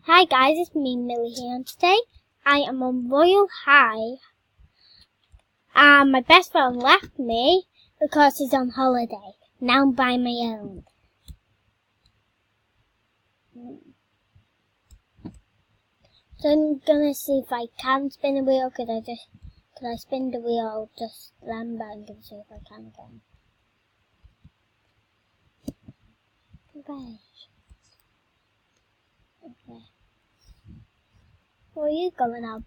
Hi guys, it's me, Millie here, and today I am on Royal High. And my best friend left me because he's on holiday. Now I'm by my own. So I'm gonna see if I can spin the wheel. Could I spin the wheel just then? But I'm gonna see if I can again. Okay. Where are you going up?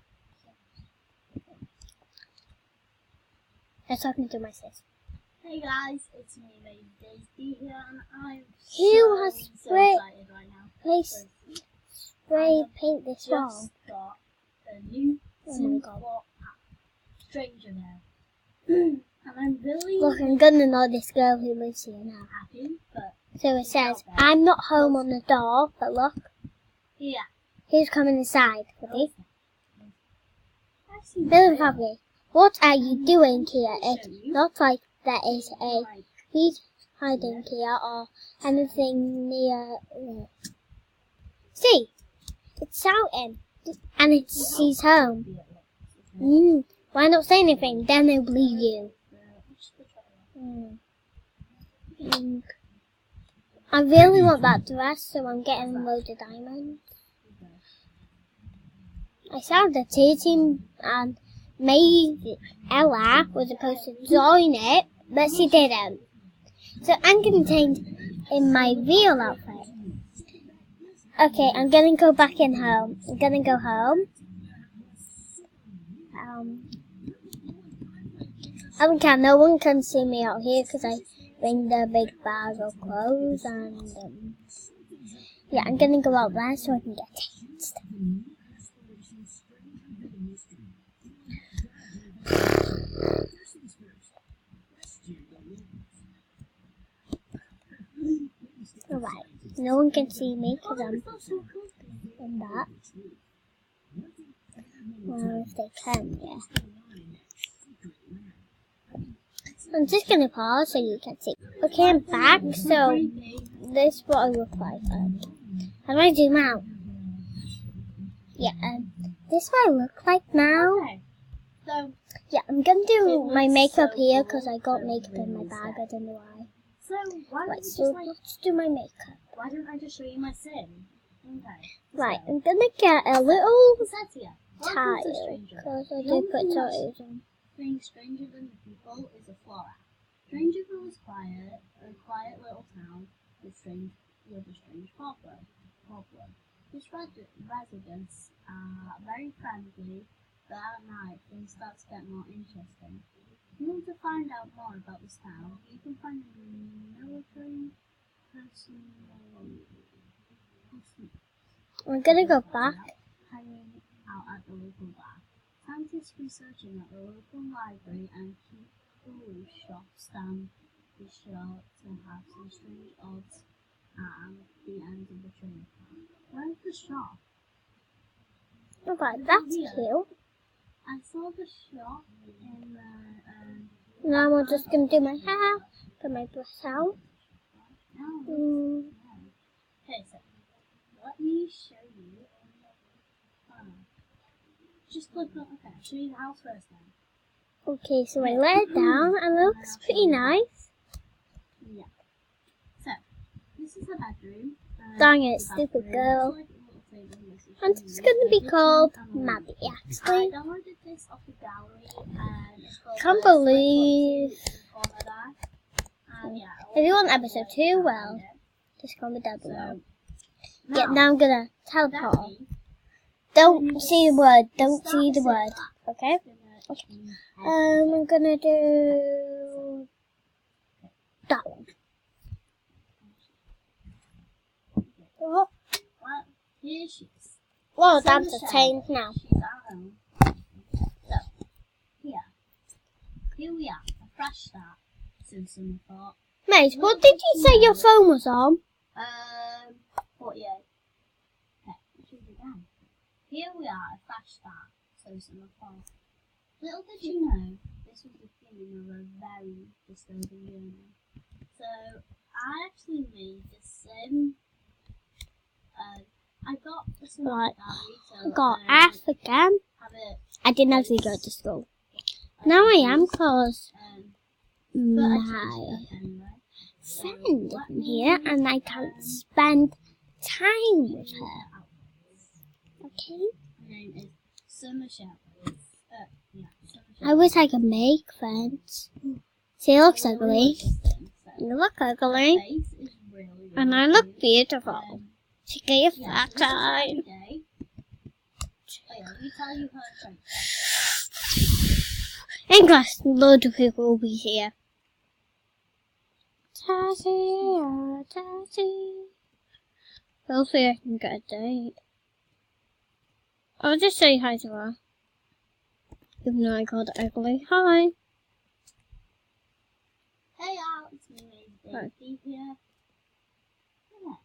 I was talking to my sis. Hey guys, it's me, Lady Daisy here, and I'm Who has so excited right now. Spray paint this wall? Just got a new Simplot app, Stranger there. And I'm really Look, I'm gonna know this girl who lives here now. happy, but So it says, I'm not home on the door, but look. yeah. Who's coming inside? Ready? Bill and Fabi, what are you doing here? It looks like there is a heat hiding here or anything near. See, it's shouting, and she's home. Why not say anything? Then they'll believe you. I really want that dress, so I'm getting loads of diamonds. I saw the team and maybe Ella was supposed to join it, but she didn't. So I'm contained in my real outfit. Okay, I'm gonna go back in home. I'm gonna go home. No one can see me out here because I bring the big bag of clothes and yeah, I'm gonna go out there so I can get changed. Alright, no one can see me because I'm in that. Well, if they can, yeah. I'm just gonna pause so you can see. Okay, I'm back, so this is what I look like. How do I zoom out? Yeah, this is what I look like now. So, yeah, I'm gonna do my makeup here because I got makeup in my bag, I don't know why. So why don't let's do my makeup. Why don't I just show you my sim? Okay. Right, I'm gonna get a little tile because I did put tattoos on. Being stranger than the people is a flora. Strangerville is a quiet little town with a strange problem. Its residents are very friendly, but at night things start to get more interesting. If you want to find out more about this town, you can find a military person. I'm gonna go back. Hanging out at the local bar. Scientists researching at the local library and keep cool shops stand be sure to have some strange odds at the end of the train. Where's the shop? Alright, that's cute. I saw the shop in the... Now I'm just gonna do my hair, get my brush out. Okay, so let me show you. Just click on. Okay, I'll show you the house first then. Okay, so I let it down and it looks pretty nice. Yeah. So, this is a bedroom. Dang it, stupid girl. And it's gonna be called Maddie, actually. I downloaded this off the gallery and it's called Can't believe. If you want episode 2, well, just comment down below. Yeah, now I'm gonna teleport. Don't see the word. Don't see the word. Okay? Okay. I'm gonna do that one. Well, here she is. Whoa, that's a change now. She's at home. So, here we are. A fresh start since summer thought. Mate, what did you say your phone was on? 48. Okay, let's read it again. Here we are, a fresh start, so summer thought. Little did you know, this was the beginning of a very disturbing journey. So, I actually made this sim. I got this Right. so, Got F again. have it, I didn't actually go to school. Now I am close. but I My changed it anyway. friend isn't here and I can't spend time with her. Okay? My name is Summer Showers. Yeah, Summer I Showers. wish I could make friends. She looks ugly. You look ugly. Face is really, really And I look cute. beautiful. She gave Yeah, that so this is time. every day. Oh yeah, let me tell you her strength. English, loads of people will be here. Tassie, Tassie. Hopefully I can get a date. I'll just say hi to her. Even though I called her ugly. Hi. Hey y'all, it's me, Hi. Daisy here. Yeah.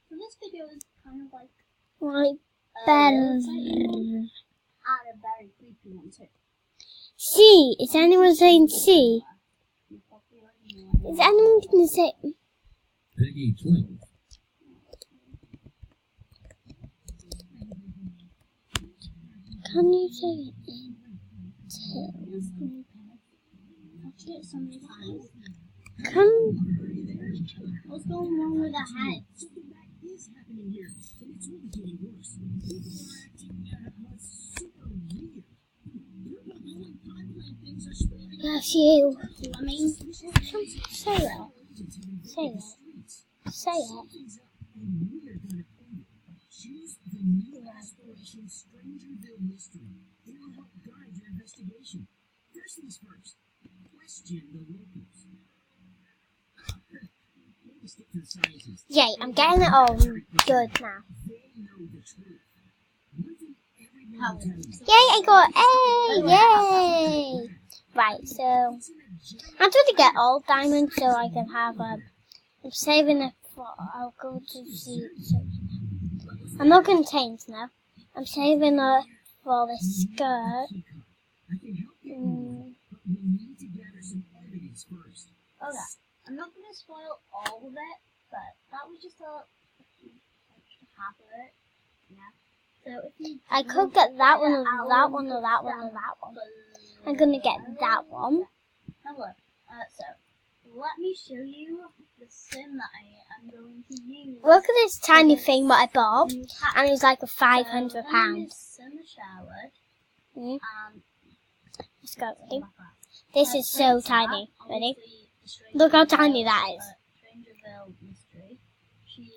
So this video is kind of like Like a better. exciting one and a very creepy one too. C. Is anyone saying C? You probably already know. Is anyone going to say? Peggy 12. Can you say it? Yes, honey, touched it so many times. What's going wrong with the head? Is happening here, and it's really getting worse. People are acting super weird. Purple-glowing pot plant things are spreading. Yes, you. I mean, Say it. Say it. Say it. Something's up, and we are gonna prove it. Choose the new aspiration Strangerville Mystery. It'll help guide your investigation. First things first, question the locals. Maybe stick to the scientists. Yay, I'm getting it all good now. They know the truth. One thing everyone how will tell you. Yay, I got A! Yay! Right, so I'm trying to get all diamonds so I can have I'm saving it for, I'll go to see, so I'm not going to change now. I'm saving it for the skirt. I can help you more, but we need to gather some evidence first. okay. I'm not going to spoil all of it, but that was just half of it. Yeah. So if you I could get that one, or that one, or that one, or that one. I'm going to get that one. Now look, so let me show you the sim that I am going to use. Look at this tiny thing that I bought, to hack. and it's like a So, £500. my name is Summer Showered. Mm. Let's go, ready? Back up. This is so tiny. Ready? Obviously, Look how tiny that is. Strangerville Mystery.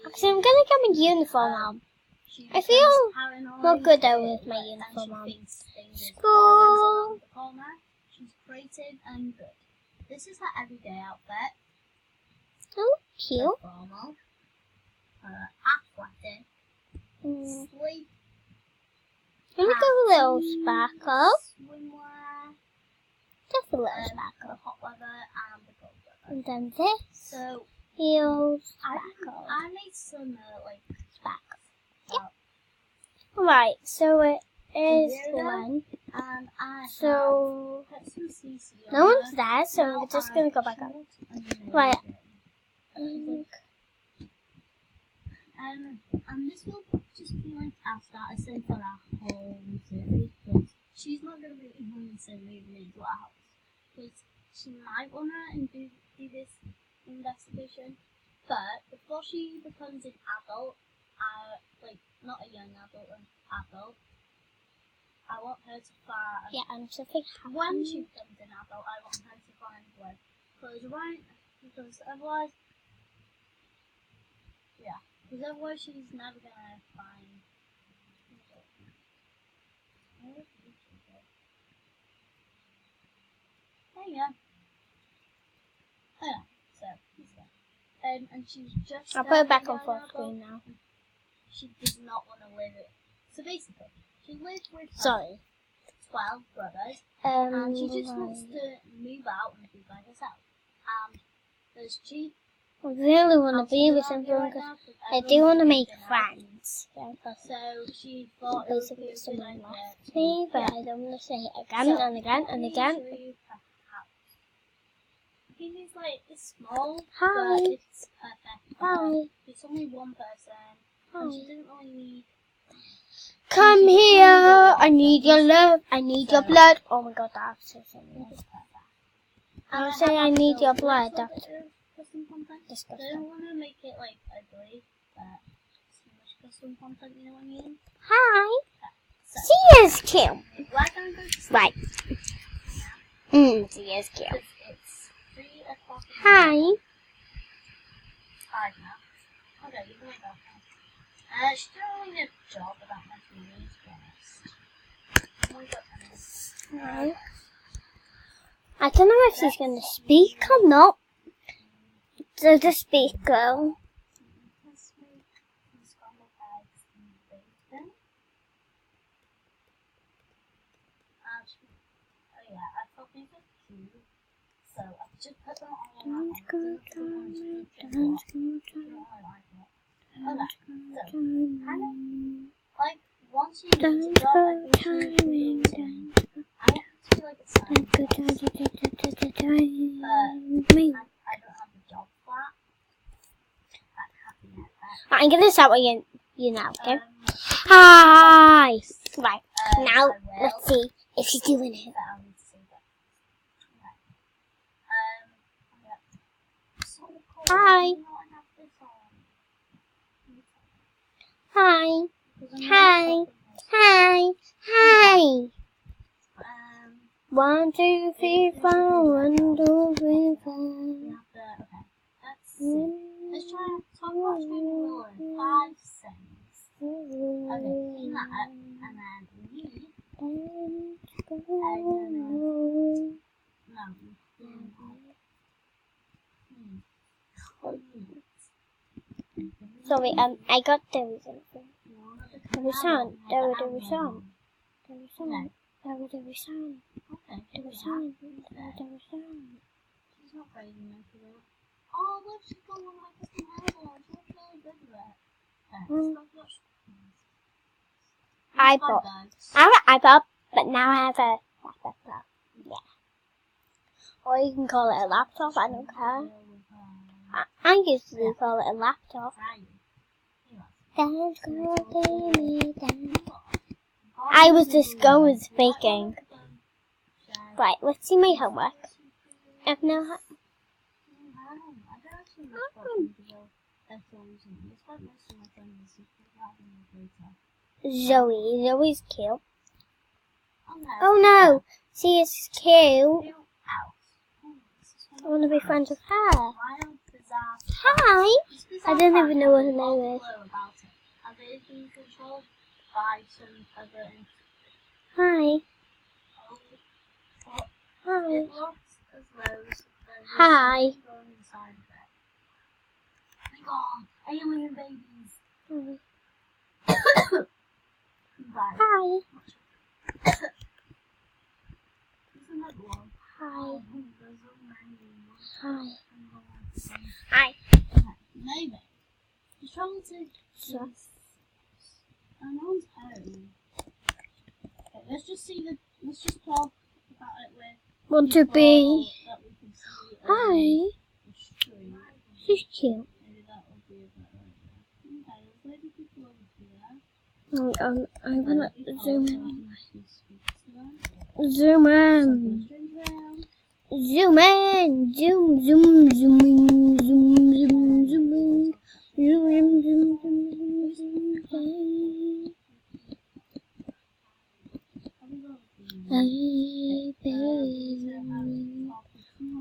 Actually, I'm going to get my uniform on. She I becomes feel paranoid, not good though with my and uniform she on. thinks things are School. always around the corner. She's creative and good. This is her everyday outfit. Oh, cute. Formal. Athletic. Mm. Sleep. Let me go a little sparkle. Swimwear. Just a little The sparkle. hot weather and the cold weather. And then this. So Heels. Sparkle. I made some like Sparkle. Right, so it is Zero. one. and I So put some CC on no one's it. there, so Now we're just I going to go back up. choose a Right. name. And this will just be like our starter sim for our whole series, because she's not going to be even sim moving into our house, because she might want to do this investigation, but before she becomes an adult, like not a young adult, an adult, I want her to find. Yeah, I'm something When she becomes an adult, I want her to find where clothes right, because otherwise, she's never gonna find. There you go. Oh yeah, so this one. And she's just. I'll put it back on young full adult. screen now. She does not want to live it. So basically, she lives with her Sorry. 12 brothers, and she just wants right. to move out and be by herself. There's cheap. I really want to be with everyone because I do want to make friends. Yeah, So she thought it basically would be a good someone idea left me, but I don't want to say it again So, and again and let me again. show you her house. It is like it's small, Hi. but it's perfect. for her. Hi. It's only one person, and she Hi. doesn't really need Come here. I need your love. I need your blood. Oh my god, that's so funny. I'll say I need your blood. That's Custom content. I disgusting. don't want to make it like ugly, but too much custom content, you know what I mean? Hi. So, She is cute. we're going to go to sleep. Right. She is cute. Because it's 3 o'clock. Hi. 5 now. Okay, you can wake up now. She's doing a job about my feelings, to be honest. Wake up, Emma. Right. I don't know if she's going to speak or not. So just speak, girl. Let's make some scrambled eggs and bacon. Actually, oh yeah, I thought these were cute, so I just put them all on my own. I don't really like it. Okay, so, kind of, like, once you use the job, I think you should be able to, I want it to be like a sign, but I don't have the job for that. That happened yet. I'm going to start with you now, okay? Hi. Right. Now, let's see if she's doing it. But I'll need to save it. Okay. So cool. Hi. You know, I have this on. Hi. Because I'm Hi. not Hi. Hi. 1, 2, um, 3, 4. 1, 2, 3, 4. we have the, okay. Let's see. Let's try talk about Training in 5 seconds. Okay, clean that up, and then we need, Sorry, I got there was something. There was sound. There was sound. There was sound. There was sound. Okay. There was sound. There was sound. She's not crazy enough for that. Oh, look, she's got one of my custom hairball. She looks really good with it. Okay, let's go watch. iPod. I have an iPod, but now I have a laptop. Yeah. Or you can call it a laptop, I don't care. I usually call it a laptop. Dance, girl, baby, dance. I was just going speaking. Right, let's see my homework. I've no Zoe's cute. Oh no, she is cute. I want to be friends with her. Hi. I don't even know what her name is. Hi. Hi. Hi. Oh my god, alien babies. Hi. Isn't that long? Hi. There's so many. Hi. Hi. Maybe. He's trying to. Sure. I know he's home. Okay, let's just see the. Let's just talk about it with. Want to be. That we can see. Hi. The stream. She's cute. Maybe that will be a better idea. Okay, there's maybe people over here. I want to zoom in. in. Zoom in. Zoom in. Zoom, zoom, zoom in. Zoom, zoom, zoom in. Zoom in, zoom, zoom, zoom, zoom. Hey, baby.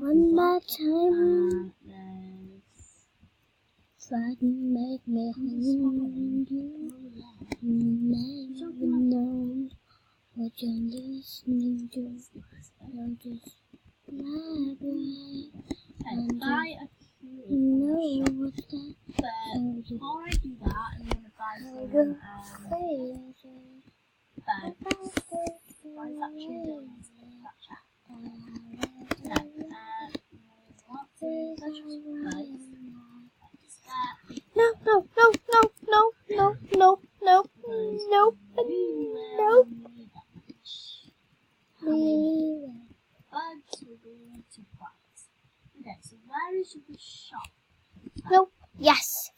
One more time. Fun, make me hold you. Never know what you're listening to. You're just my breath. Buy a cute Know what's that? but before I do that, I'm gonna buy some Crazy. bags. Why is that true doing this Snapchat? No, no, no, no, no, no, no, no, no, no. Bugs will go to bugs. Okay, so where is the shop? No. Yes.